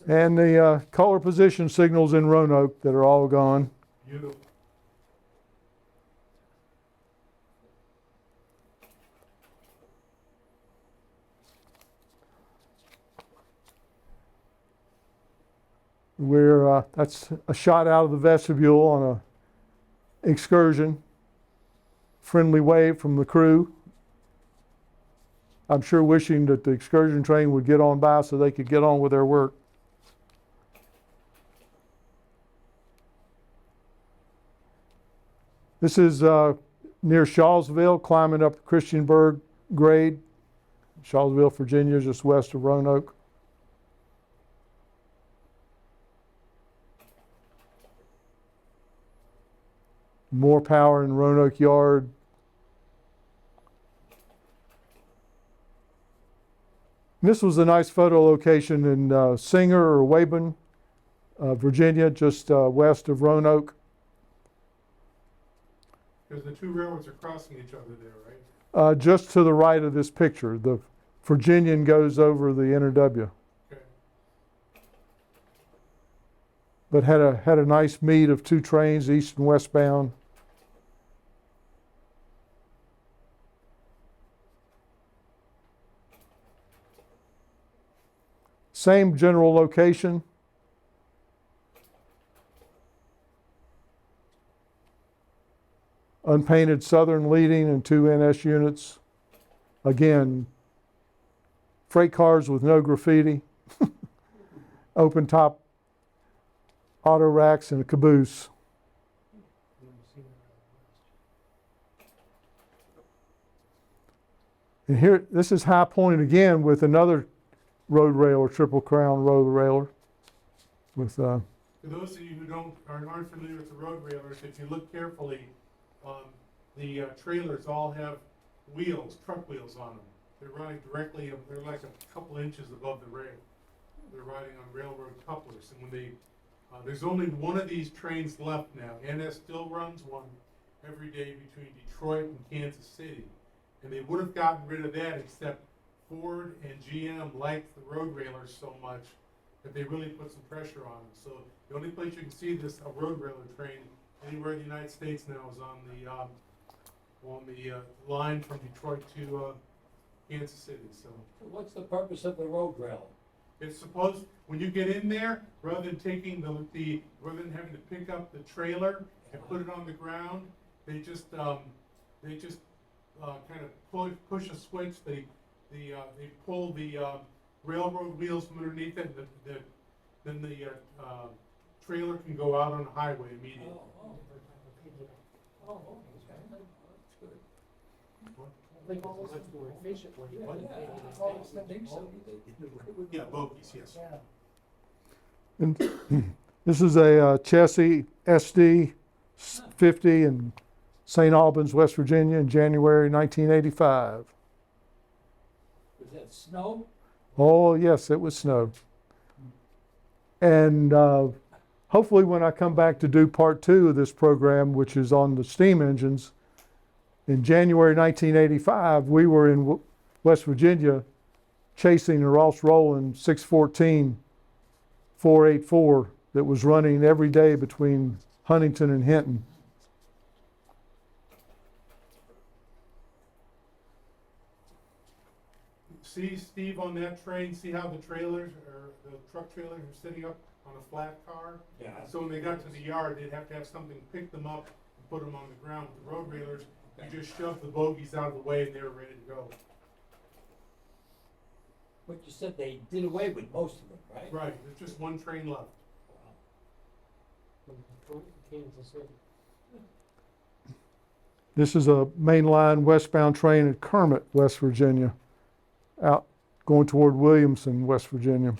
and the color position signals in Roanoke that are all gone. Beautiful. That's a shot out of the vestibule on a excursion. Friendly wave from the crew. I'm sure wishing that the excursion train would get on by so they could get on with their work. This is near Shawsville, climbing up the Christiansburg grade. Shawsville, Virginia, just west of Roanoke. More power in Roanoke Yard. This was a nice photo location in Singer or Wabun, Virginia, just west of Roanoke. Because the two railroads are crossing each other there, right? Just to the right of this picture. The Virginian goes over the NW. Okay. But had a nice meet of two trains, east and westbound. Same general location. Unpainted southern leading and two NS units. Again, freight cars with no graffiti. Open top auto racks and a caboose. And here, this is High Point again with another road railer, Triple Crown road railer. With For those of you who aren't familiar with the road railers, if you look carefully, the trailers all have wheels, truck wheels on them. They're running directly, they're like a couple inches above the rail. They're riding on railroad couplers, and when they, there's only one of these trains left now. NS still runs one every day between Detroit and Kansas City. And they would have gotten rid of that, except Ford and GM liked the road railers so much that they really put some pressure on them. So the only place you can see a road railer train anywhere in the United States now is on the line from Detroit to Kansas City. So What's the purpose of the road rail? it's supposed, when you get in there, rather than taking rather than having to pick up the trailer and put it on the ground, they just kind of push a switch. They pull the railroad wheels from underneath it, and then the trailer can go out on the highway immediately. Oh, okay, that's good. I think it's a much more efficient way. Yeah, I think so. Yeah, bogies, yes. and this is a Chessie SD 50 in St. Albans, West Virginia in January 1985. Was that snow? Oh, yes, it was snow. And hopefully when I come back to do part 2 of this program, which is on the steam engines, in January 1985, we were in West Virginia chasing a Ross Rowland 614 484 that was running every day between Huntington and Hinton. See, Steve, on that train, see how the trailers, or the truck trailers are sitting up on a flat car? Yeah. So when they got to the yard, they'd have to have something pick them up and put them on the ground. With the road railers, you just shove the bogies out of the way and they're ready to go. But you said they did away with most of them, right? Right, there's just one train left. From Detroit to Kansas City. This is a mainline westbound train at Kermit, West Virginia, out going toward Williamson, West Virginia.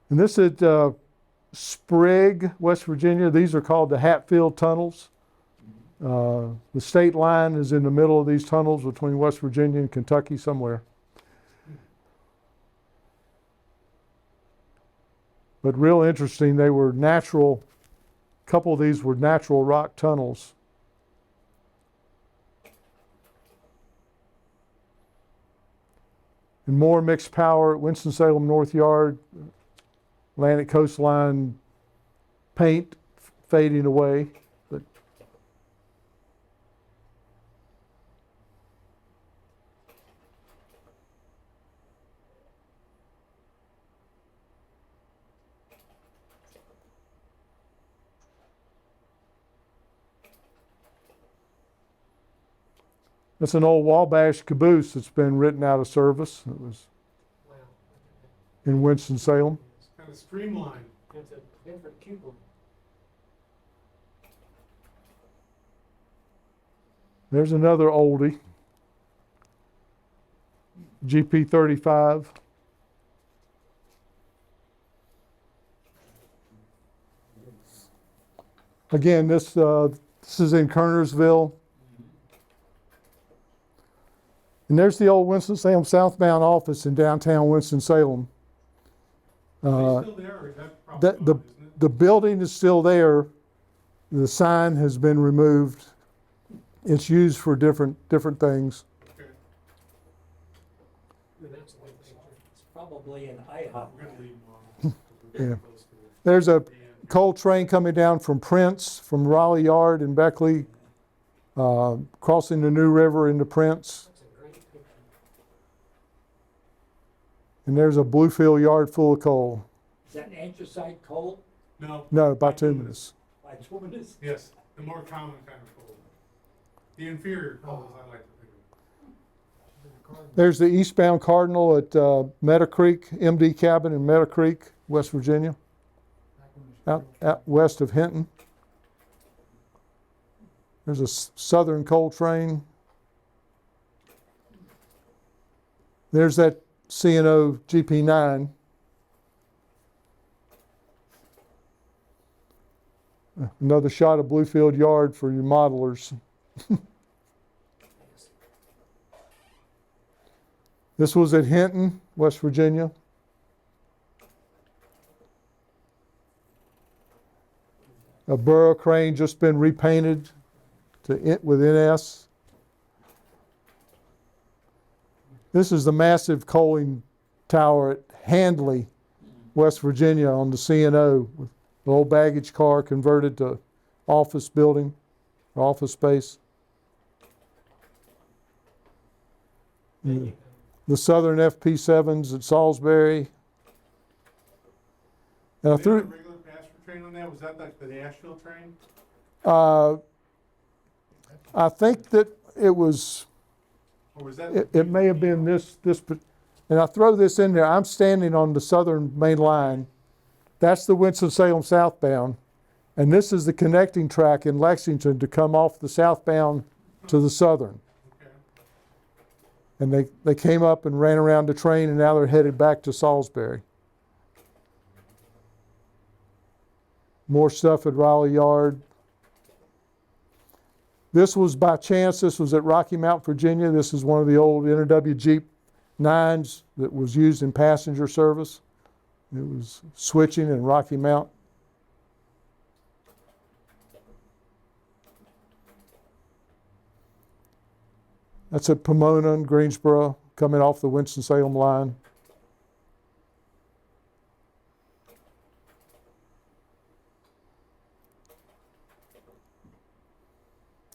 And this is Sprague, West Virginia. These are called the Hatfield Tunnels. The state line is in the middle of these tunnels between West Virginia and Kentucky somewhere. But real interesting, they were natural, a couple of these were natural rock tunnels. And more mixed power at Winston-Salem North Yard, Atlantic Coastline paint fading away. But it's an old Wabash caboose that's been written out of service. It was Wow. in Winston-Salem. It's kind of streamlined. It's a different cubicle. There's another oldie. GP 35. Again, this is in Kernersville. And there's the old Winston-Salem Southbound office in downtown Winston-Salem. Are they still there, or is that probably The, gone, the, isn't it? the building is still there. The sign has been removed. It's used for different things. Okay, And that's the way things are. It's probably an IHOP. we're gonna leave them on. Yeah. There's a coal train coming down from Prince, from Raleigh Yard in Beckley, crossing the New River into Prince. That's a great picture. And there's a Bluefield yard full of coal. Is that anthracite coal? No. No, bituminous. Bituminous? Yes, the more common kind of coal. The inferior coals, I like to think of. There's the eastbound Cardinal at Meadow Creek, MD Cabin in Meadow Creek, West Virginia, out west of Hinton. There's a southern coal train. There's that C&O GP9. Another shot of Bluefield Yard for your modelers. This was at Hinton, West Virginia. A Burrow crane just been repainted with NS. This is the massive coaling tower at Handley, West Virginia on the C&O. With the old baggage car converted to office building, office space. The Southern FP7s at Salisbury. And I Did they have a threw, regular passenger train on that? Was that like the Asheville train? I think that it was, Or was that? it may have been this, and I throw this in there. I'm standing on the southern main line. That's the Winston-Salem southbound. And this is the connecting track in Lexington to come off the southbound to the southern. Okay. And they came up and ran around the train, and now they're headed back to Salisbury. More stuff at Raleigh Yard. This was by chance. This was at Rocky Mount, Virginia. This is one of the old NW Jeep 9s that was used in passenger service. It was switching in Rocky Mount. That's at Pomona and Greensboro, coming off the Winston-Salem line.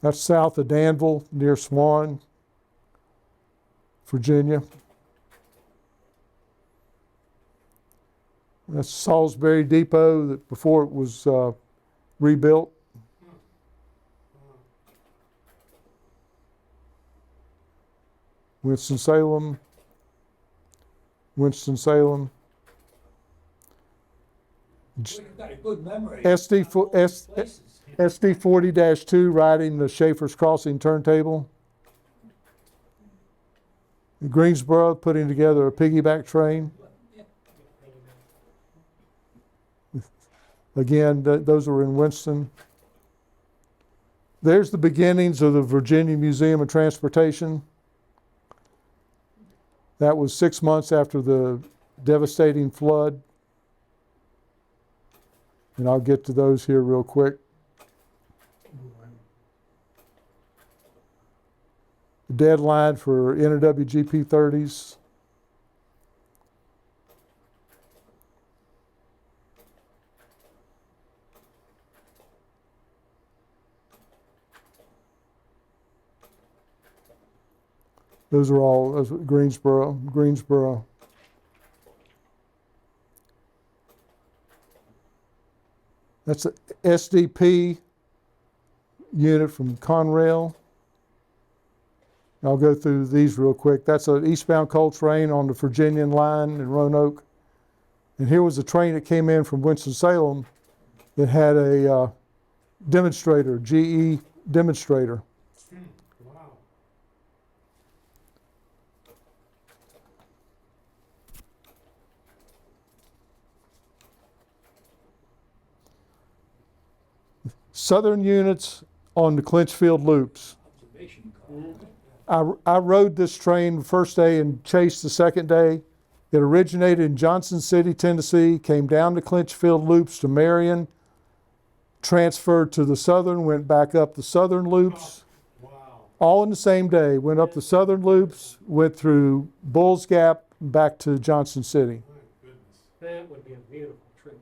That's south of Danville, near Swan, Virginia. That's Salisbury Depot that before it was rebuilt. Winston-Salem, Winston-Salem. You've got a good memory. SD of all these places. SD 40-2 riding the Schaefer's Crossing turntable. Greensboro putting together a piggyback train. Again, those were in Winston. There's the beginnings of the Virginia Museum of Transportation. That was 6 months after the devastating flood. And I'll get to those here real quick. The deadline for NWGP 30s. Those are all Greensboro. That's a SDP unit from Conrail. I'll go through these real quick. That's an eastbound coal train on the Virginian line in Roanoke. And here was a train that came in from Winston-Salem that had a demonstrator, GE demonstrator. Wow. Southern units on the Clinchfield loops. Observation car. I rode this train the first day and chased the second day. It originated in Johnson City, Tennessee, came down the Clinchfield loops to Marion, transferred to the Southern, went back up the Southern loops, Wow. all in the same day. Went up the Southern loops, went through Bulls Gap, back to Johnson City. My goodness. That would be a beautiful trip.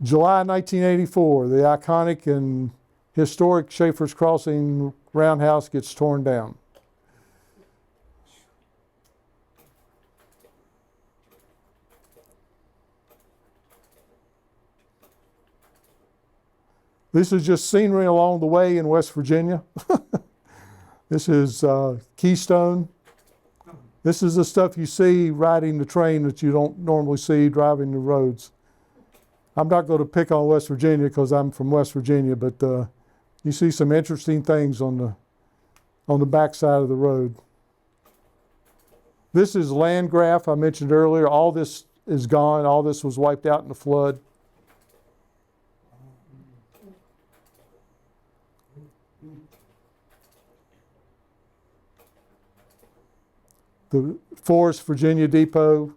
July 1984, the iconic and historic Schaefer's Crossing roundhouse gets torn down. This is just scenery along the way in West Virginia. This is Keystone. This is the stuff you see riding the train that you don't normally see driving the roads. I'm not going to pick on West Virginia because I'm from West Virginia, but you see some interesting things on the backside of the road. This is Landgraf I mentioned earlier. All this is gone. All this was wiped out in the flood. The Forest Virginia Depot,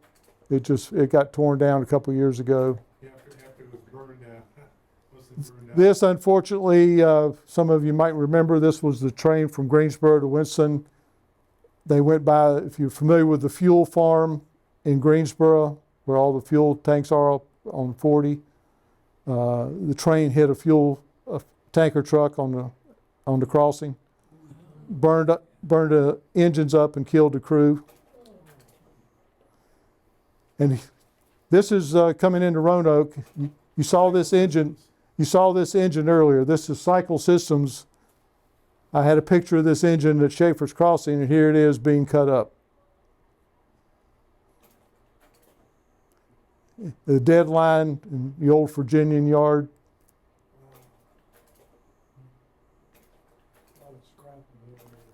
it got torn down a couple years ago. Yeah, after it was burned out. This, unfortunately, some of you might remember, this was the train from Greensboro to Winston. They went by, if you're familiar with the fuel farm in Greensboro, where all the fuel tanks are on 40, the train hit a tanker truck on the crossing, burned the engines up and killed the crew. And this is coming into Roanoke. You saw this engine. You saw this engine earlier. This is Cycle Systems. I had a picture of this engine at Schaefer's Crossing, and here it is being cut up. The deadline in the old Virginian yard.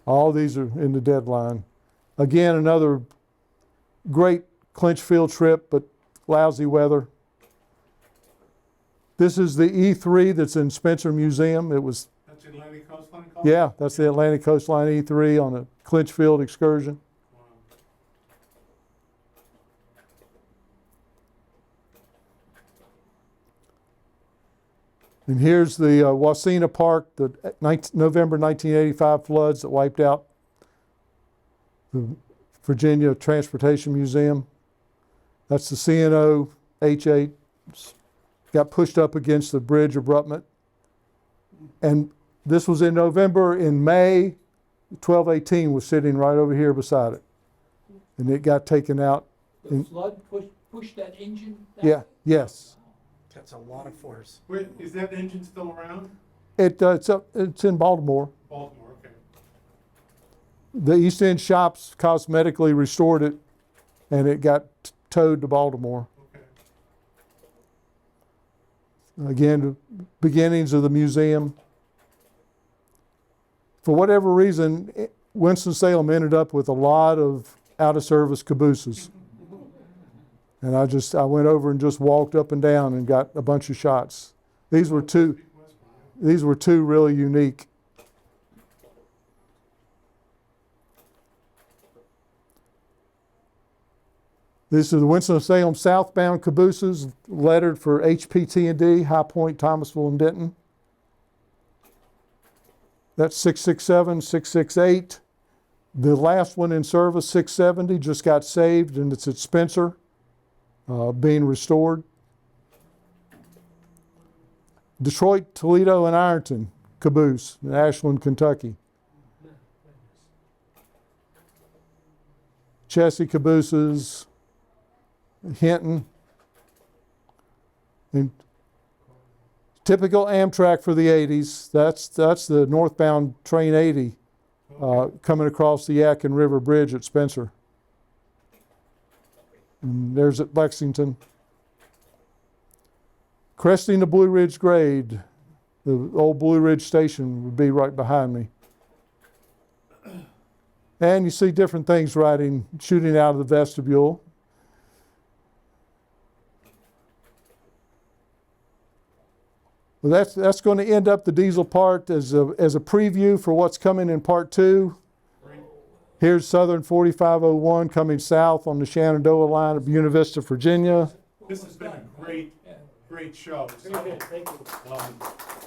All these are in the deadline. Again, another great Clinchfield trip, but lousy weather. This is the E3 that's in Spencer Museum. It was, That's the Atlantic Coastline Call? yeah, that's the Atlantic Coastline E3 on a Clinchfield excursion. Wow. And here's the Wasena Park, the November 1985 floods that wiped out the Virginia Transportation Museum. That's the CNO H8. Got pushed up against the bridge abutment. And this was in November. In May, 1218 was sitting right over here beside it. And it got taken out. The flood pushed that engine down? Yeah, yes. That's a lot of force. Wait, is that engine still around? It's in Baltimore. Baltimore, okay. The East End shops cosmetically restored it, and it got towed to Baltimore. Okay. Again, the beginnings of the museum. For whatever reason, Winston-Salem ended up with a lot of out-of-service cabooses. And I went over and just walked up and down and got a bunch of shots. These were two really unique. These are the Winston-Salem southbound cabooses, lettered for HPT&D, High Point, Thomasville, and Denton. That's 667, 668. The last one in service, 670, just got saved, and it's at Spencer, being restored. Detroit, Toledo, and Ironton caboose in Ashland, Kentucky. Chassis cabooses, Hinton. And typical Amtrak for the 80s. That's the northbound train 80 coming across the Yadkin River Bridge at Spencer. And there's at Lexington. Cresting the Blue Ridge Grade, the old Blue Ridge Station would be right behind me. And you see different things shooting out of the vestibule. Well, that's going to end up the diesel part as a preview for what's coming in part 2. Here's Southern 4501 coming south on the Shenandoah line of Buena Vista, Virginia. This has been a great show. So, Very good, thank you.